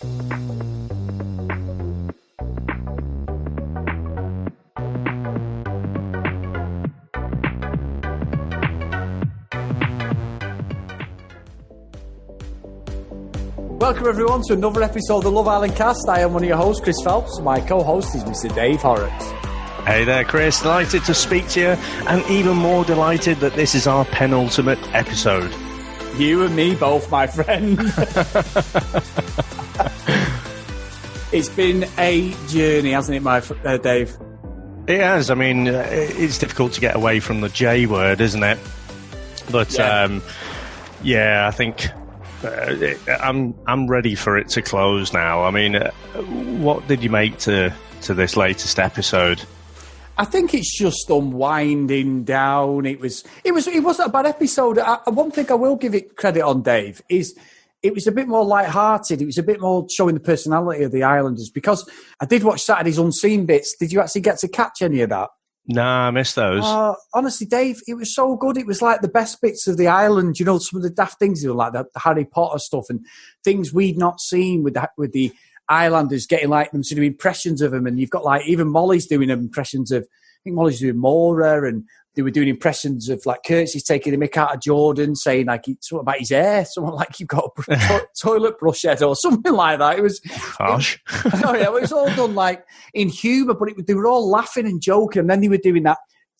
Welcome everyone to another episode of the Love Island Cast. I am one of your hosts, Chris Phelps. My co-host is Mr. Dave Horrocks. Hey there, Chris. Delighted to speak to you, and even more delighted that this is our penultimate episode. You and me both, my friend. It's been a journey, hasn't it, Dave? It has. I mean, it's difficult to get away from the J word, isn't it? But yeah, I think I'm ready for it to close now. I mean, what did you make to this latest episode? I think it's just unwinding down. It wasn't a bad episode. One thing I will give it credit on, Dave, is it was a bit more light-hearted. It was a bit more showing the personality of the Islanders, because I did watch Saturday's Unseen Bits. Did you actually get to catch any of that? Nah, I missed those. Honestly, Dave, it was so good. It was like the best bits of the island. You know, some of the daft things, like the Harry Potter stuff and things we'd not seen with the Islanders, getting like them to do impressions of them. And you've got like even Molly's doing impressions of, I think Molly's doing Maura, and they were doing impressions of like Kirsty's taking the mick out of Jordan, saying like something about his hair, something like you've got a toilet brush head or something like that. It was harsh. It was all done like in humour, but they were all laughing and joking. And then they were doing that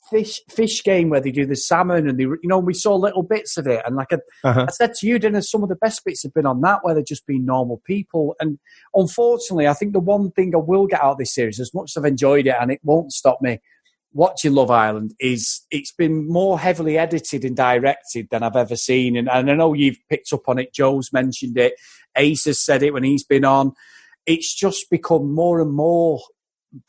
fish game where they do the salmon, and we saw little bits of it. And like I said to you, Dennis, some of the best bits have been on that, where they're just being normal people. And unfortunately, I think the one thing I will get out of this series, as much as I've enjoyed it, and it won't stop me watching Love Island, is it's been more heavily edited and directed than I've ever seen. And I know you've picked up on it. Joe's mentioned it. Ace has said it when he's been on. It's just become more and more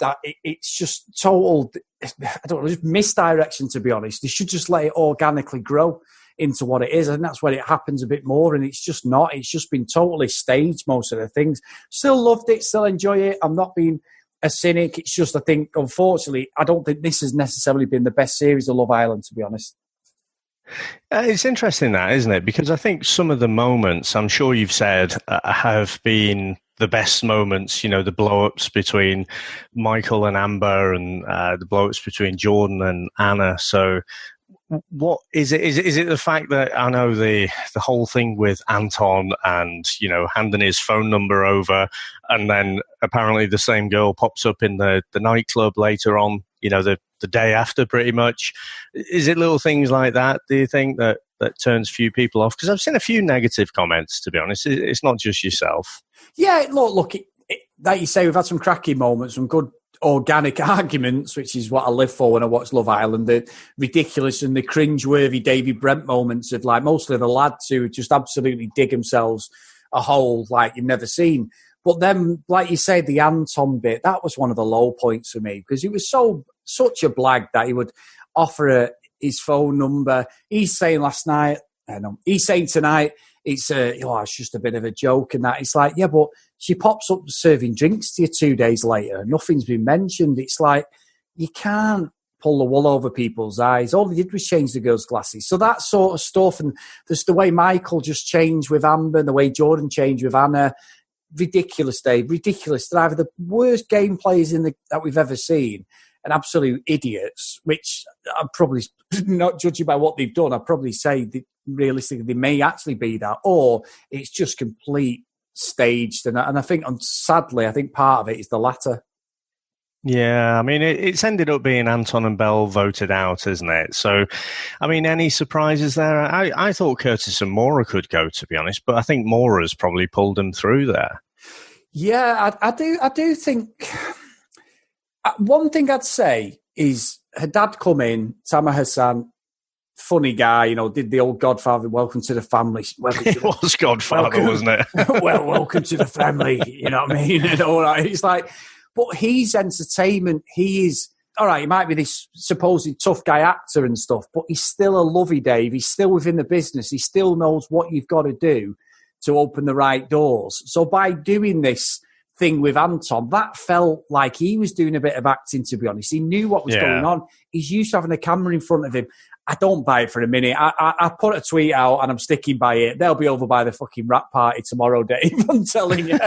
that it's just total, I don't know, just misdirection, to be honest. They should just let it organically grow into what it is. And that's where it happens a bit more. And it's just not. It's just been totally staged, most of the things. Still loved it. Still enjoy it. I'm not being a cynic. It's just, I think, unfortunately, I don't think this has necessarily been the best series of Love Island, to be honest. It's interesting that, isn't it? Because I think some of the moments, I'm sure you've said, have been the best moments, the blow-ups between Michael and Amber, and the blow-ups between Jordan and Anna. So what is it? Is it the fact that I know the whole thing with Anton and, handing his phone number over, and then apparently the same girl pops up in the nightclub later on, the day after, pretty much. Is it little things like that, do you think, that turns few people off? Because I've seen a few negative comments, to be honest. It's not just yourself. Yeah, look, like you say, we've had some cracking moments, some good organic arguments, which is what I live for when I watch Love Island. The ridiculous and the cringe-worthy Davy Brent moments of, like, mostly the lads who just absolutely dig themselves a hole like you've never seen. But then, like you say, the Anton bit, that was one of the low points for me, because he was such a blag that he would offer his phone number. He's saying tonight, it's just a bit of a joke and that. It's like, yeah, but she pops up serving drinks to you 2 days later. Nothing's been mentioned. It's like, you can't pull the wool over people's eyes. All they did was change the girl's glasses. So that sort of stuff, and just the way Michael just changed with Amber, and the way Jordan changed with Anna, ridiculous, Dave, ridiculous. They're either the worst game players that we've ever seen, and absolute idiots, which I'm probably not judging by what they've done. I'd probably say that realistically they may actually be that, or it's just complete staged. And I think, sadly, I think part of it is the latter. Yeah, I mean, it's ended up being Anton and Belle voted out, isn't it? So, I mean, any surprises there? I thought Curtis and Maura could go, to be honest, but I think Maura's probably pulled them through there. Yeah, I do think... One thing I'd say is her dad come in, Tamer Hassan, funny guy, did the old Godfather, welcome to the family. It was Godfather, wasn't it? Well, welcome to the family, you know what I mean? And all right, it's like, but he's entertainment. He is, all right, he might be this supposed tough guy actor and stuff, but he's still a lovey Dave. He's still within the business. He still knows what you've got to do to open the right doors. So by doing this thing with Anton, that felt like he was doing a bit of acting, to be honest. He knew what was going on. He's used to having a camera in front of him. I don't buy it for a minute. I put a tweet out and I'm sticking by it. They'll be over by the fucking rap party tomorrow, Dave. I'm telling you.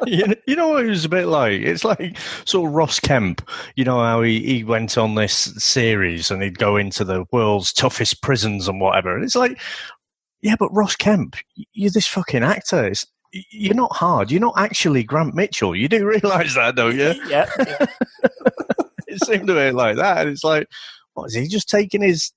You know what it was a bit like? It's like sort of Ross Kemp. You know how he went on this series and he'd go into the world's toughest prisons and whatever. And it's like, yeah, but Ross Kemp, you're this fucking actor. You're not hard. You're not actually Grant Mitchell. You do realise that, don't you? Yeah. It seemed a bit like that. And it's like, what, is he just taking his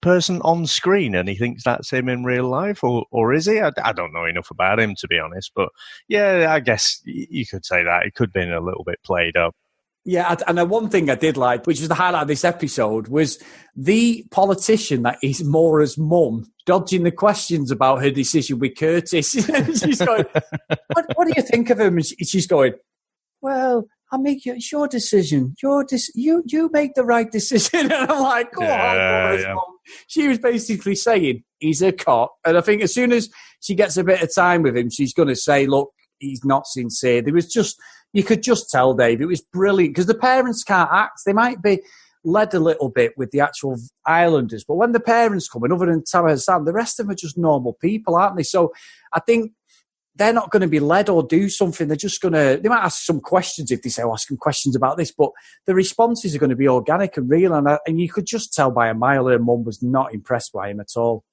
person on screen and he thinks that's him in real life, or is he? I don't know enough about him, to be honest, but yeah, I guess you could say that it could have been a little bit played up. Yeah, and one thing I did like, which was the highlight of this episode, was the politician that is Maura's mum dodging the questions about her decision with Curtis. She's going, what do you think of him? And she's going, well, it's your decision. You make the right decision. And I'm like, go on, Maura's mum. She was basically saying he's a cock. And I think as soon as she gets a bit of time with him, she's going to say, look, he's not sincere. There was just, you could just tell, Dave, it was brilliant because the parents can't act. They might be led a little bit with the actual Islanders, but when the parents come in, other than Tara Hassan, the rest of them are just normal people, aren't they? So I think they're not going to be led or do something. They're just going to, they might ask some questions if they say, ask them questions about this, but the responses are going to be organic and real. And you could just tell by a mile her mum was not impressed by him at all.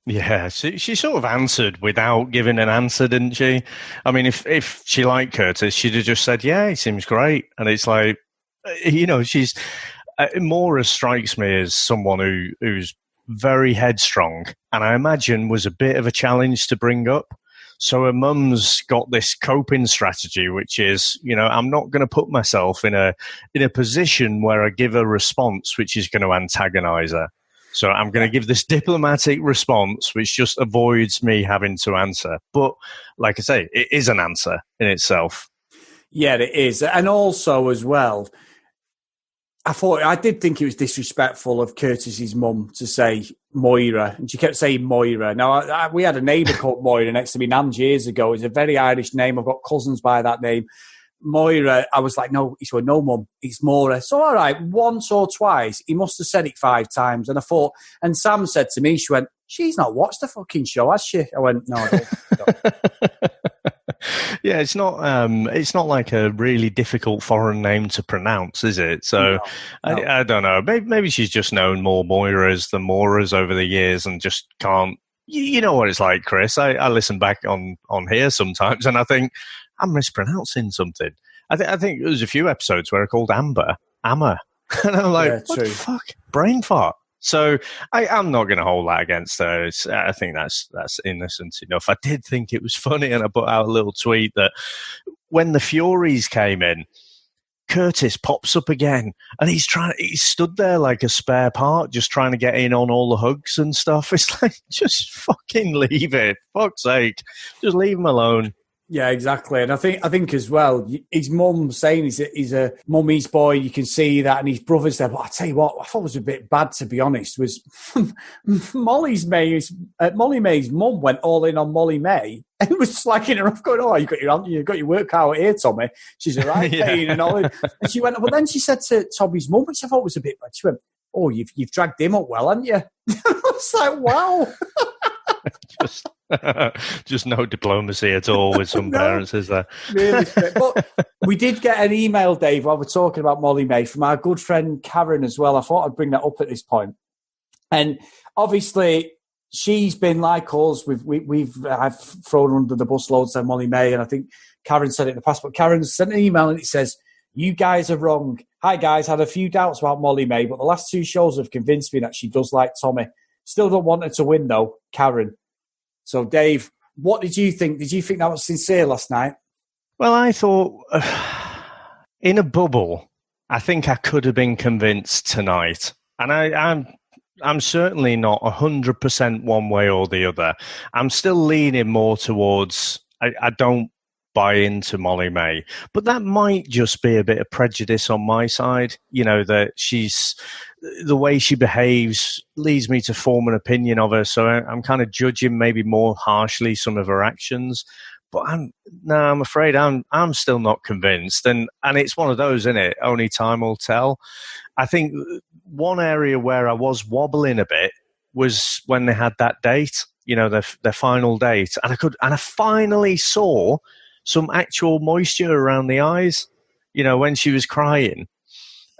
Yeah, she sort of answered without giving an answer, didn't she? I mean, if she liked Curtis, she'd have just said, yeah, he seems great. And it's like, you know, she's... Maura strikes me as someone who's very headstrong and I imagine was a bit of a challenge to bring up. So her mum's got this coping strategy, which is, you know, I'm not going to put myself in a position where I give a response which is going to antagonize her. So I'm going to give this diplomatic response, which just avoids me having to answer. But like I say, it is an answer in itself. Yeah, it is. And also as well, I did think it was disrespectful of Curtis's mum to say Maura, and she kept saying Maura. Now, we had a neighbour called Maura next to me Nams years ago. It's a very Irish name. I've got cousins by that name. Maura, I was like, no, he said, no, mum, it's Maura. So, all right, once or twice, he must have said it 5 times. And I thought, and Sam said to me, she went, she's not watched the fucking show, has she? I went, no, I don't. Yeah, it's not like a really difficult foreign name to pronounce, is it? So no. I don't know. Maybe she's just known more Moiras than Mauras over the years and just can't. You know what it's like, Chris. I listen back on here sometimes and I think I'm mispronouncing something. I think there was a few episodes where I called Amber and I'm like, what the fuck, brain fart. So I'm not going to hold that against her. I think that's innocent enough. I did think it was funny, and I put out a little tweet that when the Furies came in, Curtis pops up again, and he's stood there like a spare part, just trying to get in on all the hugs and stuff. It's like, just fucking leave it. Fuck's sake, just leave him alone. Yeah, exactly. And I think as well, his mum saying he's a mummy's boy, you can see that, and his brother's there. But I tell you what, I thought was a bit bad, to be honest, was Molly May's mum went all in on Molly May and was slacking her off, going, oh, you've got your work out here, Tommy. She's a right pain and all. And she went, but then she said to Tommy's mum, which I thought was a bit bad, she went, oh, you've dragged him up well, haven't you? I was like, wow. Just no diplomacy at all with some parents, is there? Really strict. But we did get an email, Dave, while we're talking about Molly May, from our good friend Karen as well. I thought I'd bring that up at this point. And obviously, she's been like us. I've thrown under the bus loads of Molly May, and I think Karen said it in the past. But Karen sent an email and it says, "You guys are wrong. Hi guys, had a few doubts about Molly May, but the last 2 shows have convinced me that she does like Tommy. Still don't want her to win though, Karen." So, Dave, what did you think? Did you think that was sincere last night? Well, I thought, in a bubble, I think I could have been convinced tonight. And I'm certainly not 100% one way or the other. I'm still leaning more towards, I don't buy into Molly May. But that might just be a bit of prejudice on my side. You know, that the way she behaves leads me to form an opinion of her. So I'm kind of judging maybe more harshly some of her actions. But I'm afraid I'm still not convinced. And it's one of those, isn't it? Only time will tell. I think one area where I was wobbling a bit was when they had that date, their final date. And I finally saw some actual moisture around the eyes, when she was crying.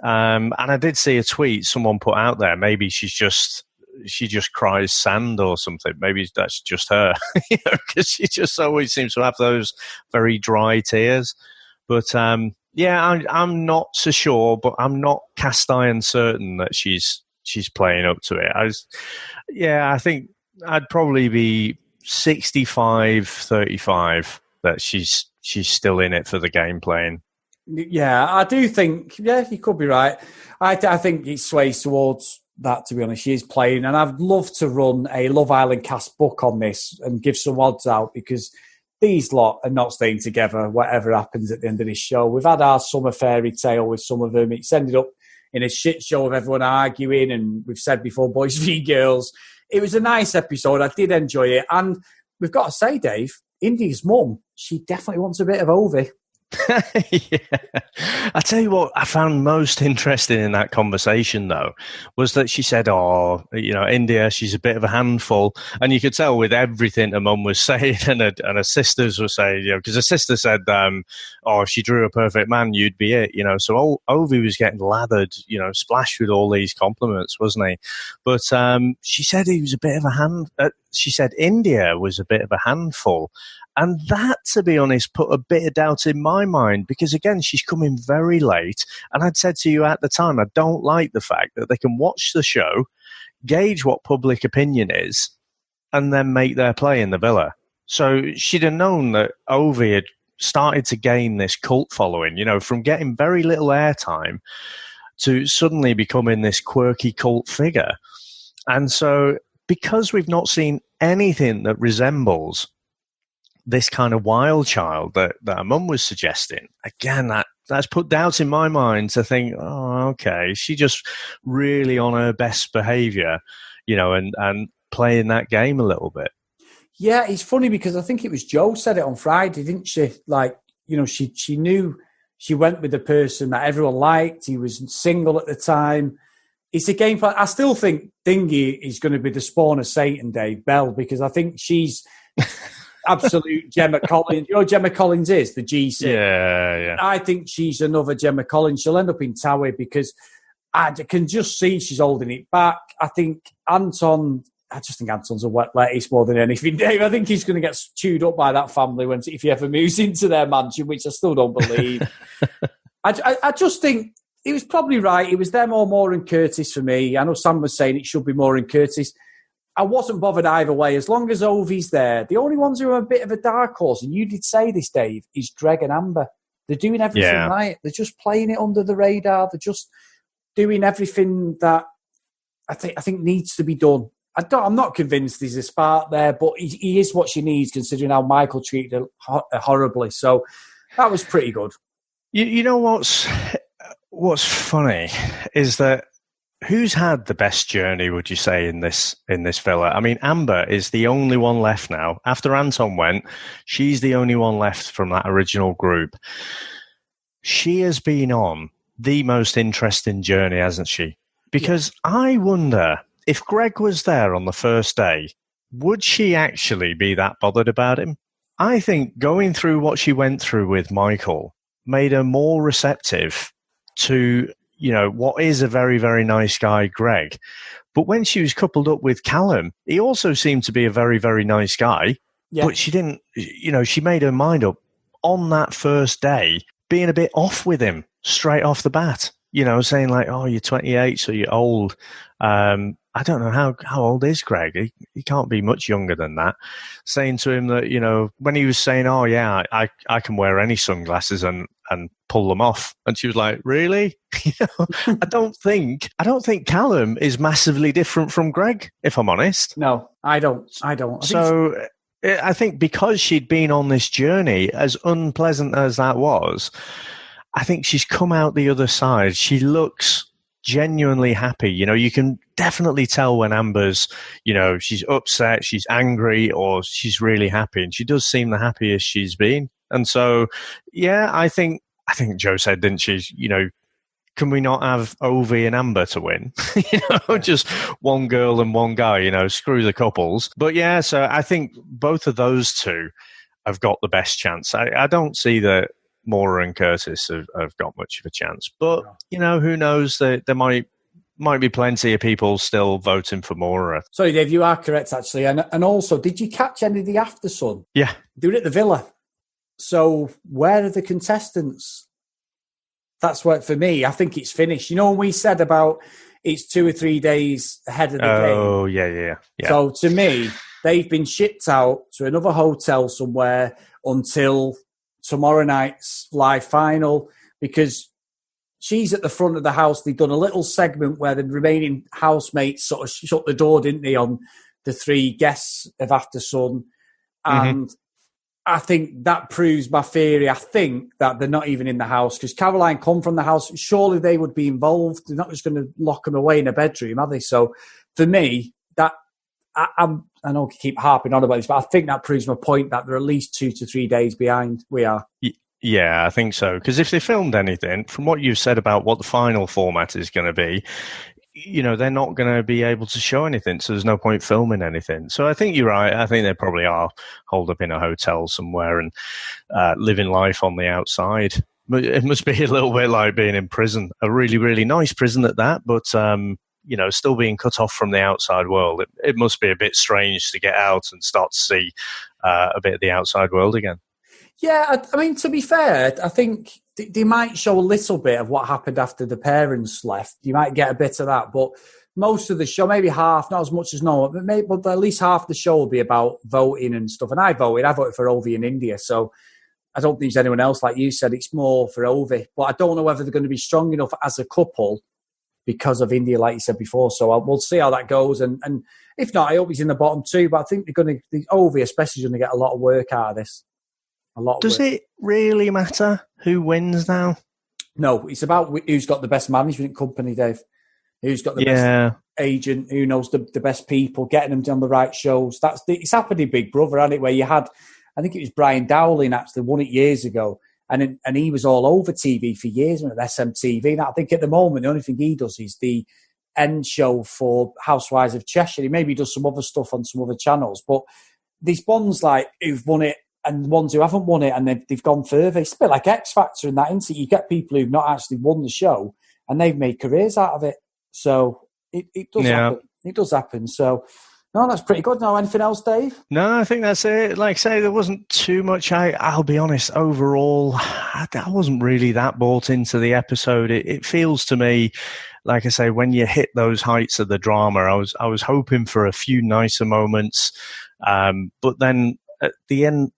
And I did see a tweet someone put out there. Maybe she just cries sand or something. Maybe that's just her, because she just always seems to have those very dry tears. But I'm not so sure, but I'm not cast iron certain that she's playing up to it. I think I'd probably be 65-35 that she's still in it for the game playing. Yeah, I do think, you could be right. I think it sways towards that, to be honest. She is playing, and I'd love to run a Love Island cast book on this and give some odds out, because these lot are not staying together, whatever happens at the end of this show. We've had our summer fairy tale with some of them. It's ended up in a shit show of everyone arguing, and we've said before, boys v girls. It was a nice episode. I did enjoy it. And we've got to say, Dave, Indy's mum, she definitely wants a bit of Ovi. Yeah. I tell you what I found most interesting in that conversation, though, was that she said, India, she's a bit of a handful. And you could tell with everything her mum was saying and her sisters were saying, because her sister said, if she drew a perfect man, you'd be it, So Ovi was getting lathered, splashed with all these compliments, wasn't he? But she said he was a bit of a she said India was a bit of a handful. And that, to be honest, put a bit of doubt in my mind, because, again, she's coming very late. And I'd said to you at the time, I don't like the fact that they can watch the show, gauge what public opinion is, and then make their play in the villa. So she'd have known that Ovi had started to gain this cult following, from getting very little airtime to suddenly becoming this quirky cult figure. And so, because we've not seen anything that resembles this kind of wild child that her mum was suggesting, again, that's put doubt in my mind to think, okay, she just really on her best behaviour, and playing that game a little bit. Yeah, it's funny because I think it was Jo said it on Friday, didn't she? Like, she knew she went with the person that everyone liked. He was single at the time. It's a game plan. I still think Dingy is going to be the spawn of Satan, Dave Bell, because I think she's absolute Gemma Collins. Gemma Collins is the GC. Yeah. I think she's another Gemma Collins. She'll end up in Towie because I can just see she's holding it back. I just think Anton's a wet lettuce more than anything, Dave. I think he's going to get chewed up by that family if he ever moves into their mansion, which I still don't believe. I just think he was probably right. It was them or Maura and Curtis for me. I know Sam was saying it should be Maura and Curtis. I wasn't bothered either way. As long as Ovi's there, the only ones who are a bit of a dark horse, and you did say this, Dave, is Greg and Amber. They're doing everything right. They're just playing it under the radar. They're just doing everything that I think needs to be done. I'm not convinced there's a spark there, but he is what she needs, considering how Michael treated her horribly. So that was pretty good. You know what's funny is that who's had the best journey, would you say, in this villa? I mean, Amber is the only one left now. After Anton went, she's the only one left from that original group. She has been on the most interesting journey, hasn't she? Because I wonder, if Greg was there on the first day, would she actually be that bothered about him? I think going through what she went through with Michael made her more receptive to what is a very, very nice guy, Greg. But when she was coupled up with Callum, he also seemed to be a very, very nice guy. Yeah. But she didn't, she made her mind up on that first day, being a bit off with him straight off the bat. Saying like, oh, you're 28, so you're old. I don't know how old is Greg. He can't be much younger than that. Saying to him that, when he was saying, oh, yeah, I can wear any sunglasses and pull them off. And she was like, really? I don't think Callum is massively different from Greg, if I'm honest. No, I don't. So I think because she'd been on this journey, as unpleasant as that was, I think she's come out the other side. She looks genuinely happy. You can definitely tell when Amber's, she's upset, she's angry, or she's really happy. And she does seem the happiest she's been. And so, yeah, I think Jo said, didn't she, can we not have Ovi and Amber to win? Just one girl and one guy, screw the couples. But yeah, so I think both of those two have got the best chance. I don't see that Maura and Curtis have got much of a chance. But, who knows? There might be plenty of people still voting for Maura. Sorry, Dave, you are correct, actually. And also, did you catch any of the After Sun? Yeah. They were at the Villa. So where are the contestants? That's what, for me, I think it's finished. When we said about it's 2 or 3 days ahead of the game. Oh, yeah. So to me, they've been shipped out to another hotel somewhere until tomorrow night's live final, because she's at the front of the house. They've done a little segment where the remaining housemates sort of shut the door, didn't they, on the 3 guests of After Sun. And I think that proves my theory. I think that they're not even in the house, because Caroline come from the house. Surely they would be involved. They're not just going to lock them away in a bedroom, are they? So for me, that I know I keep harping on about this, but I think that proves my point that they're at least 2 to 3 days behind we are. Yeah, I think so. Because if they filmed anything, from what you've said about what the final format is going to be, they're not going to be able to show anything, so there's no point filming anything. So I think you're right. I think they probably are holed up in a hotel somewhere and living life on the outside. But it must be a little bit like being in prison, a really, really nice prison at that, but still being cut off from the outside world. It must be a bit strange to get out and start to see a bit of the outside world again. Yeah, I mean, to be fair, I think they might show a little bit of what happened after the parents left. You might get a bit of that, but most of the show, maybe half, not as much as normal, but at least half the show will be about voting and stuff. And I voted for Ovi in India, so I don't think there's anyone else, like you said. It's more for Ovi. But I don't know whether they're going to be strong enough as a couple because of India, like you said before. So we'll see how that goes. And if not, I hope he's in the bottom 2. But I think Ovi especially is going to get a lot of work out of this. Does it really matter who wins now? No, it's about who's got the best management company, Dave. Who's got the best agent, who knows the best people, getting them on the right shows. It's happened in Big Brother, hasn't it, where you had, I think it was Brian Dowling actually won it years ago, and he was all over TV for years at SMTV. And I think at the moment, the only thing he does is the end show for Housewives of Cheshire. He maybe does some other stuff on some other channels, but these ones like who've won it, and ones who haven't won it, and they've gone further. It's a bit like X Factor in that instance. You get people who've not actually won the show, and they've made careers out of it. So it does happen. It does happen. So, no, that's pretty good. No, anything else, Dave? No, I think that's it. Like I say, there wasn't too much. I'll be honest, overall, I wasn't really that bought into the episode. It feels to me, like I say, when you hit those heights of the drama, I was hoping for a few nicer moments. But then at the end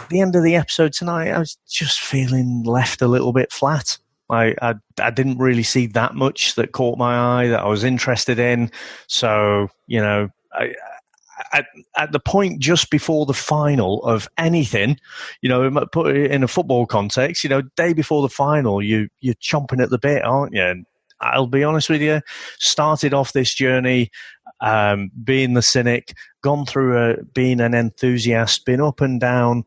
of the episode tonight, I was just feeling left a little bit flat. I didn't really see that much that caught my eye that I was interested in. So, at the point just before the final of anything, put it in a football context, day before the final, you're chomping at the bit, aren't you? And I'll be honest with you, started off this journey being the cynic, gone through being an enthusiast, been up and down,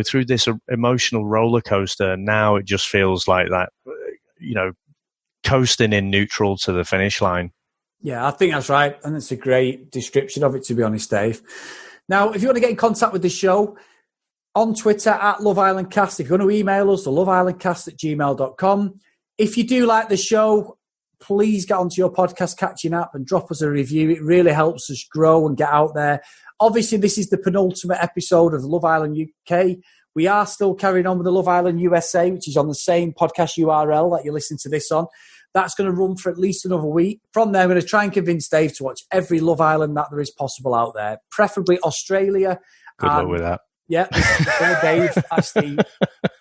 through this emotional roller coaster. Now it just feels like that, coasting in neutral to the finish line. Yeah, I think that's right. And it's a great description of it, to be honest, Dave. Now, if you want to get in contact with the show, on Twitter, at Love Island Cast. If you want to email us, loveislandcast@gmail.com. If you do like the show, please get onto your podcast catching app and drop us a review. It really helps us grow and get out there. Obviously, this is the penultimate episode of Love Island UK. We are still carrying on with the Love Island USA, which is on the same podcast URL that you're listening to this on. That's going to run for at least another week. From there, I'm going to try and convince Dave to watch every Love Island that there is possible out there, preferably Australia. Good luck with that. Yeah, Dave actually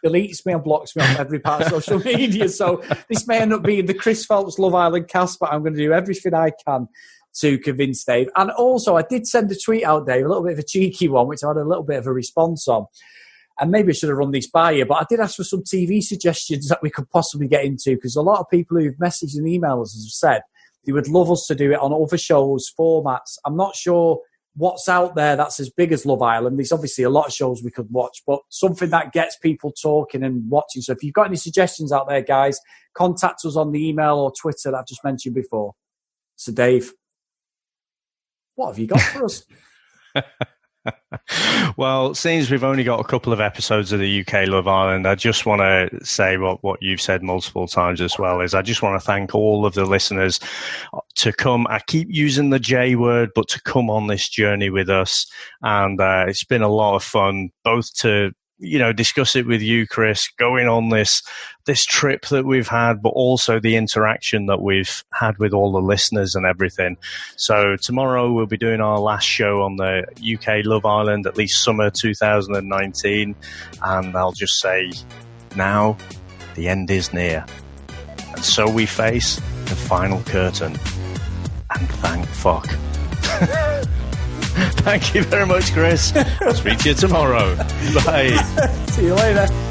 deletes me and blocks me on every part of social media. So this may end up being the Chris Phelps Love Island cast, but I'm going to do everything I can to convince Dave. And also, I did send a tweet out, Dave, a little bit of a cheeky one, which I had a little bit of a response on. and maybe I should have run this by you, but I did ask for some TV suggestions that we could possibly get into, because a lot of people who've messaged and emailed us have said they would love us to do it on other shows, formats. I'm not sure what's out there that's as big as Love Island. There's obviously a lot of shows we could watch, but something that gets people talking and watching. So if you've got any suggestions out there, guys, contact us on the email or Twitter that I've just mentioned before. So Dave, what have you got for us? Well, since we've only got a couple of episodes of the UK Love Island, I just want to say what you've said multiple times as well, is I just want to thank all of the listeners to come. I keep using the J word, but to come on this journey with us. And it's been a lot of fun, both to discuss it with you, Chris, going on this trip that we've had, but also the interaction that we've had with all the listeners and everything. So tomorrow we'll be doing our last show on the UK Love Island, at least summer 2019. And I'll just say, now the end is near. And so we face the final curtain. And thank fuck. Thank you very much, Chris. I'll speak to you tomorrow. Bye. See you later.